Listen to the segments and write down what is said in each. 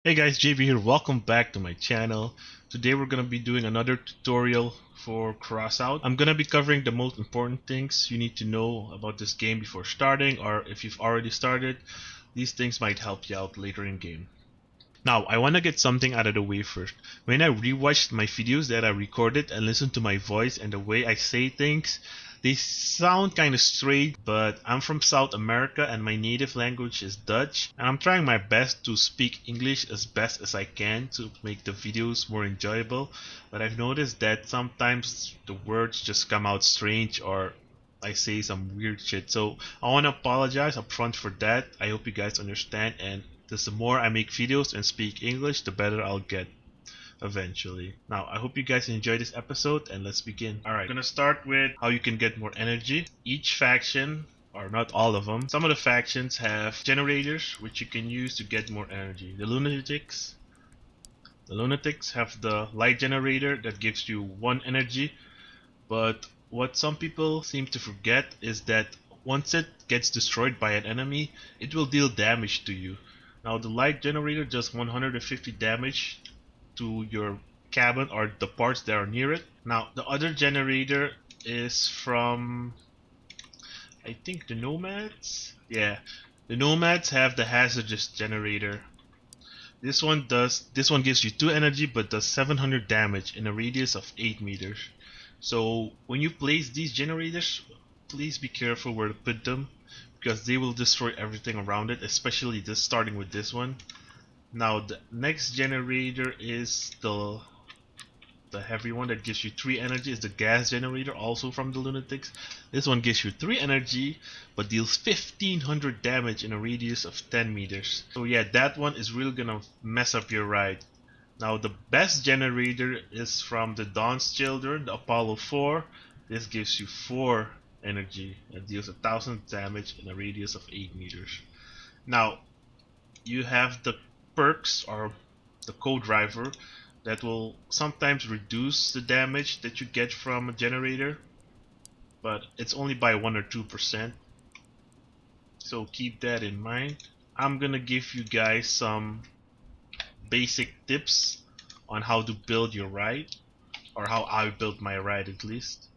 Hey guys, JB here. Welcome back to my channel. Today we're going to be doing another tutorial for Crossout. I'm going to be covering the most important things you need to know about this game before starting, or if you've already started, these things might help you out later in game. Now, I want to get something out of the way first. When I rewatched my videos that I recorded and listened to my voice and the way I say things, they sound kind of strange, but I'm from South America and my native language is Dutch, and I'm trying my best to speak English as best as I can to make the videos more enjoyable, but I've noticed that sometimes the words just come out strange or I say some weird shit. So I want to apologize up front for that. I hope you guys understand, and the more I make videos and speak English, the better I'll get eventually. Now, I hope you guys enjoy this episode and let's begin. Alright, I'm gonna start with how you can get more energy. Each faction, or not all of them, some of the factions have generators which you can use to get more energy. The lunatics have the light generator that gives you 1 energy, but what some people seem to forget is that once it gets destroyed by an enemy, it will deal damage to you. Now the light generator does 150 damage to your cabin or the parts that are near it. Now the other generator is from, I think, the nomads? Yeah, the nomads have the hazardous generator. This one gives you 2 energy but does 700 damage in a radius of 8 meters. So when you place these generators, please be careful where to put them, because they will destroy everything around it, especially this, starting with this one. Now the next generator is the heavy one that gives you 3 energy, is the gas generator, also from the lunatics. This one gives you 3 energy but deals 1500 damage in a radius of 10 meters. So yeah, that one is really gonna mess up your ride. Now the best generator is from the Dawn's Children, the Apollo 4. This gives you 4 energy and deals 1000 damage in a radius of 8 meters. Now you have the perks or the co-driver that will sometimes reduce the damage that you get from a generator, but it's only by 1 or 2%. So keep that in mind. I'm gonna give you guys some basic tips on how to build your ride, or how I built my ride at least.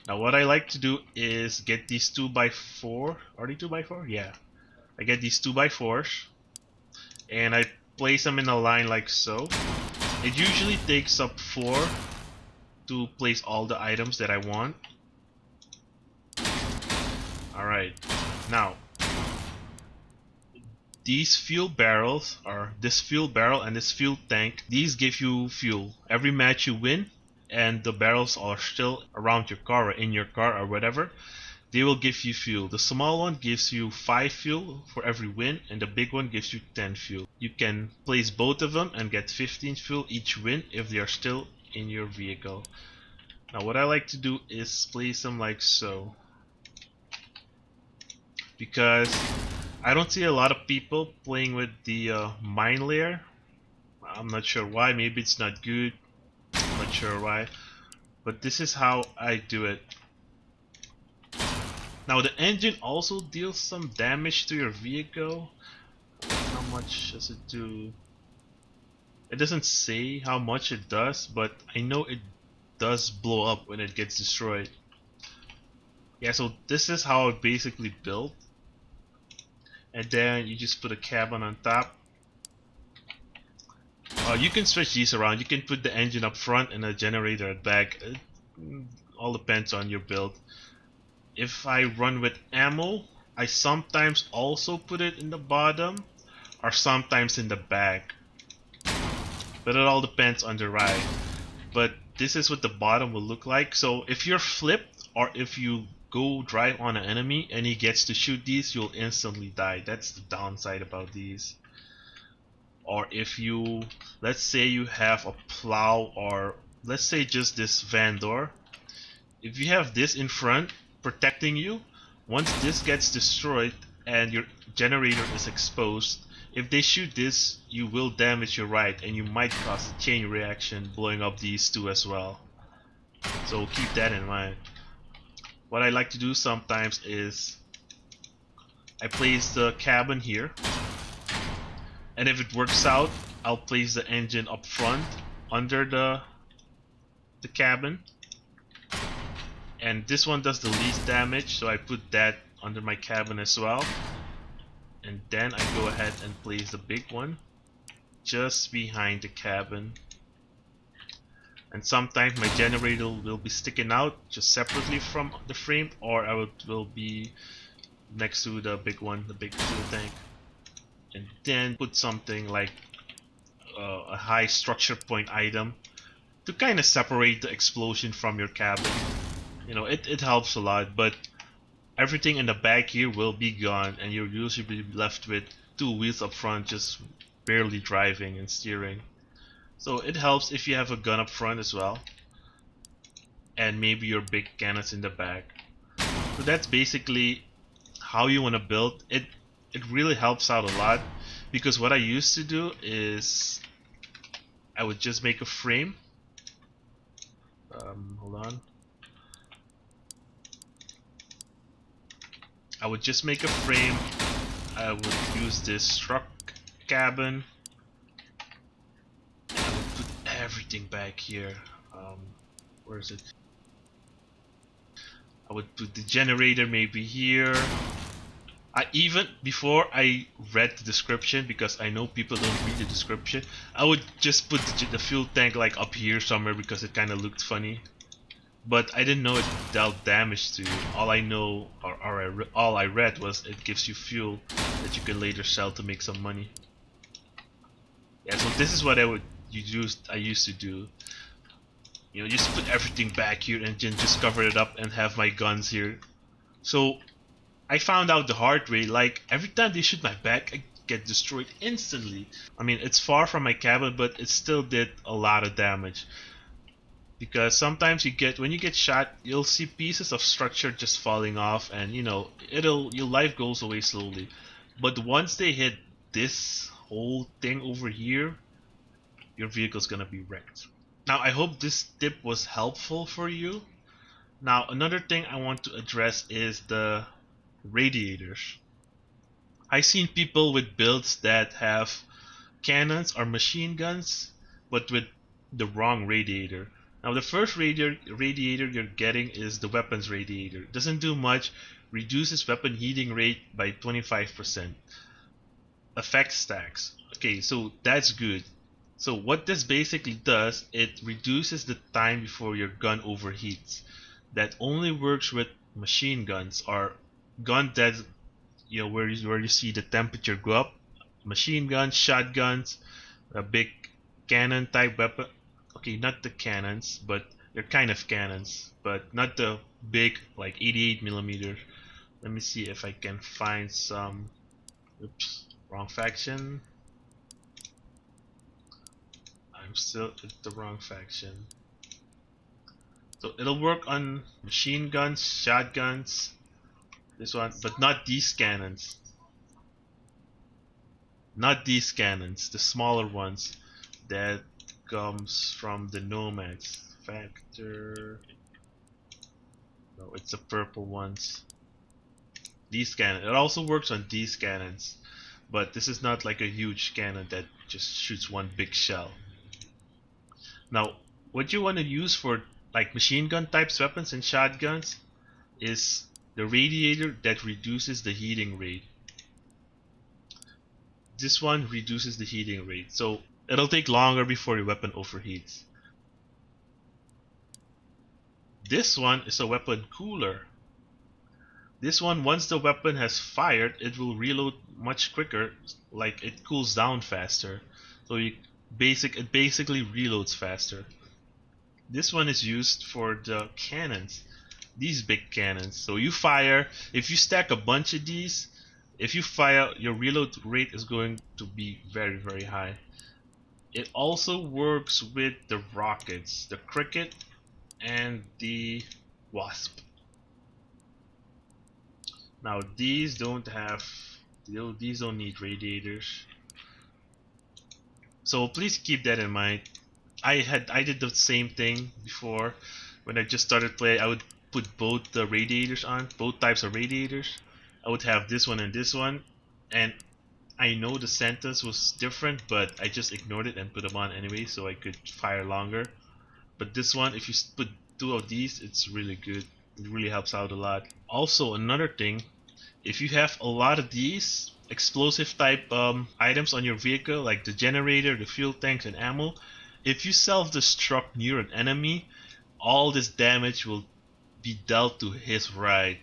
Now what I like to do is get these 2x4. Are they 2x4? Yeah. I get these 2x4s and I place them in a line like so. It usually takes up 4 to place all the items that I want. Alright, now these fuel barrels, or this fuel barrel and this fuel tank, these give you fuel. Every match you win and the barrels are still around your car or in your car or whatever, they will give you fuel. The small one gives you 5 fuel for every win, and the big one gives you 10 fuel. You can place both of them and get 15 fuel each win if they are still in your vehicle. Now what I like to do is place them like so, because I don't see a lot of people playing with the mine layer. I'm not sure why, maybe it's not good, I'm not sure why, but this is how I do it. Now the engine also deals some damage to your vehicle. How much does it do? It doesn't say how much it does, but I know it does blow up when it gets destroyed. Yeah, so this is how it basically built. And then you just put a cabin on top. You can switch these around. You can put the engine up front and a generator at back. It all depends on your build. If I run with ammo, I sometimes also put it in the bottom or sometimes in the back. But it all depends on the ride. But this is what the bottom will look like. So if you're flipped, or if you go drive on an enemy and he gets to shoot these, you'll instantly die. That's the downside about these. Or if you, let's say you have a plow, or let's say just this van door. If you have this in front protecting you, once this gets destroyed and your generator is exposed, if they shoot this, you will damage your ride and you might cause a chain reaction, blowing up these two as well. So keep that in mind. What I like to do sometimes is I place the cabin here And if it works out, I'll place the engine up front under the cabin. And this one does the least damage, so I put that under my cabin as well. And then I go ahead and place the big one just behind the cabin. And sometimes my generator will be sticking out just separately from the frame, or will be next to the big one, the big fuel tank. And then put something like a high structure point item to kind of separate the explosion from your cabin. You know, it helps a lot, but everything in the back here will be gone, and you'll usually be left with two wheels up front just barely driving and steering. So it helps if you have a gun up front as well, and maybe your big cannons in the back. So that's basically how you want to build it. It really helps out a lot, because what I used to do is I would just make a frame. Hold on. I would just make a frame. I would use this struck cabin. I would put everything back here. Where is it? I would put the generator maybe here. Before I read the description, because I know people don't read the description, I would just put the fuel tank like up here somewhere because it kind of looked funny. But I didn't know it dealt damage to you. All I know, all I read was it gives you fuel that you can later sell to make some money. Yeah, so this is what I used to do. You know, just put everything back here and then just cover it up and have my guns here. So I found out the hard way, like every time they shoot my back, I get destroyed instantly. I mean, it's far from my cabin, but it still did a lot of damage. Because sometimes when you get shot, you'll see pieces of structure just falling off, and you know, your life goes away slowly. But once they hit this whole thing over here, your vehicle's gonna be wrecked. Now, I hope this tip was helpful for you. Now, another thing I want to address is the radiators. I've seen people with builds that have cannons or machine guns, but with the wrong radiator. Now, the first radiator you're getting is the weapons radiator. Doesn't do much, reduces weapon heating rate by 25%. Effect stacks. Okay, so that's good. So what this basically does, it reduces the time before your gun overheats. That only works with machine guns or gun that, you know, where you see the temperature go up. Machine guns, shotguns, a big cannon type weapon. Okay, not the cannons, but they're kind of cannons, but not the big like 88 millimeters. Let me see if I can find some. Oops, wrong faction. I'm still at the wrong faction. So it'll work on machine guns, shotguns, this one, but not these cannons. Not these cannons, the smaller ones that comes from the Nomads. Factor. No, it's the purple ones. These cannons. It also works on these cannons, but this is not like a huge cannon that just shoots one big shell. Now, what you want to use for like machine gun types weapons and shotguns is the radiator that reduces the heating rate. This one reduces the heating rate, so it'll take longer before your weapon overheats. This one is a weapon cooler. This one, once the weapon has fired, it will reload much quicker, like it cools down faster. So it basically reloads faster. This one is used for the cannons, these big cannons. So you fire, if you stack a bunch of these, if you fire, your reload rate is going to be very, very high. It also works with the rockets, the cricket and the wasp. Now these don't need radiators, so please keep that in mind. I did the same thing before. When I just started playing, I would put both the radiators on, both types of radiators. I would have this one and this one, and I know the sentence was different, but I just ignored it and put them on anyway so I could fire longer. But this one, if you put 2 of these, it's really good. It really helps out a lot. Also, another thing, if you have a lot of these explosive type items on your vehicle, like the generator, the fuel tanks, and ammo, if you self-destruct near an enemy, all this damage will be dealt to his ride.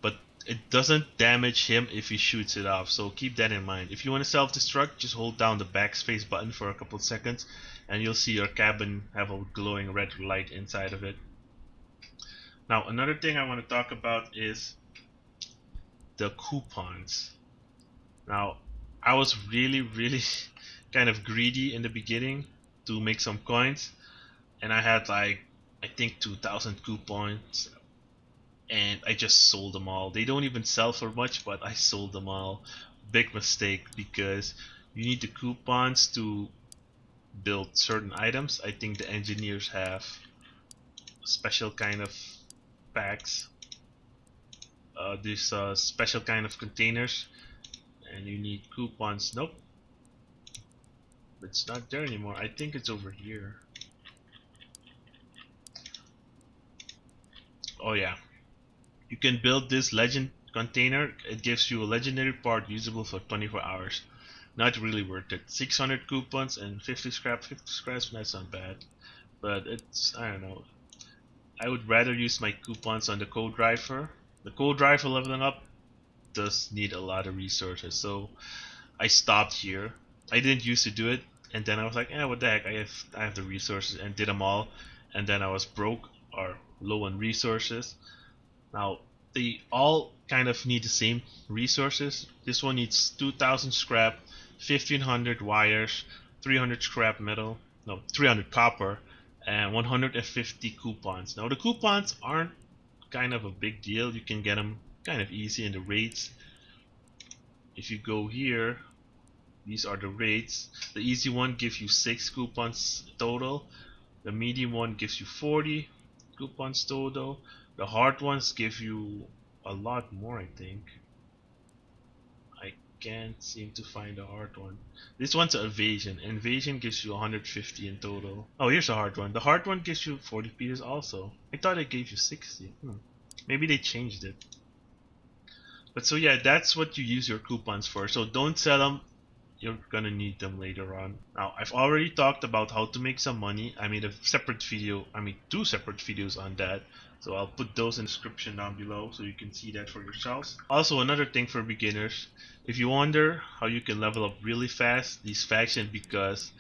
But it doesn't damage him if he shoots it off, so keep that in mind. If you want to self-destruct, just hold down the backspace button for a couple seconds and you'll see your cabin have a glowing red light inside of it. Now another thing I want to talk about is the coupons. Now I was really kind of greedy in the beginning to make some coins, and I had like I think 2,000 coupons, and I just sold them all. They don't even sell for much, but I sold them all. Big mistake, because you need the coupons to build certain items. I think the engineers have special kind of packs, these special kind of containers, and you need coupons. Nope, it's not there anymore. I think it's over here. Oh yeah, you can build this legend container. It gives you a legendary part usable for 24 hours. Not really worth it. 600 coupons and 50 scrap. 50 scraps, that's not bad. But it's, I don't know. I would rather use my coupons on the code driver. The code driver leveling up does need a lot of resources, so I stopped here. I didn't used to do it, and then I was like, what the heck, I have the resources, and did them all, and then I was broke or low on resources. Now they all kind of need the same resources. This one needs 2,000 scrap, 1,500 wires, 300 scrap metal, no, 300 copper, and 150 coupons. Now the coupons aren't kind of a big deal. You can get them kind of easy in the rates. If you go here, these are the rates. The easy one gives you 6 coupons total. The medium one gives you 40 coupons total. The hard ones give you a lot more, I think. I can't seem to find a hard one. This one's an evasion. Evasion gives you 150 in total. Oh, here's a hard one. The hard one gives you 40 pieces also. I thought it gave you 60. Maybe they changed it. But so yeah, that's what you use your coupons for. So don't sell them. You're gonna need them later on. Now I've already talked about how to make some money. I made a separate video, two separate videos on that. So I'll put those in the description down below so you can see that for yourselves. Also, another thing for beginners, if you wonder how you can level up really fast these factions, because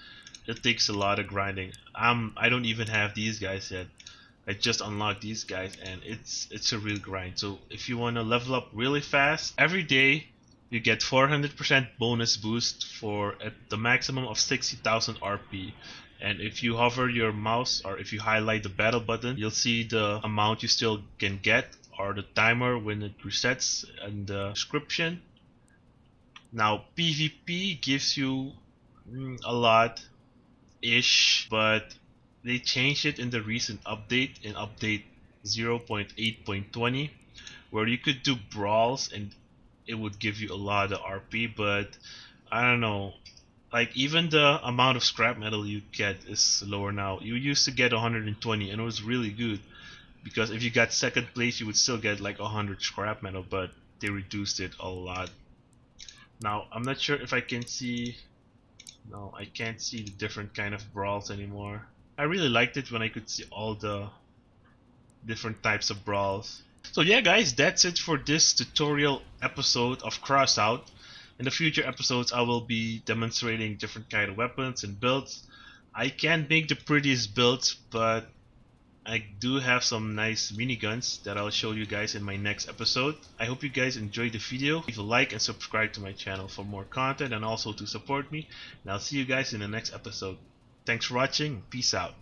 it takes a lot of grinding. I don't even have these guys yet. I just unlocked these guys, and it's a real grind. So if you want to level up really fast, every day you get 400% bonus boost for at the maximum of 60,000 RP. And if you hover your mouse or if you highlight the battle button, you'll see the amount you still can get, or the timer when it resets in the description. Now PvP gives you a lot ish, but they changed it in the recent update, in update 0.8.20, where you could do brawls and it would give you a lot of RP, but I don't know, like even the amount of scrap metal you get is lower now. You used to get 120 and it was really good, because if you got second place you would still get like 100 scrap metal, but they reduced it a lot. Now I'm not sure if I can see, no, I can't see the different kind of brawls anymore. I really liked it when I could see all the different types of brawls. So yeah guys, that's it for this tutorial episode of Crossout. In the future episodes I will be demonstrating different kind of weapons and builds. I can't make the prettiest builds, but I do have some nice miniguns that I'll show you guys in my next episode. I hope you guys enjoyed the video. Leave a like and subscribe to my channel for more content and also to support me. And I'll see you guys in the next episode. Thanks for watching. Peace out.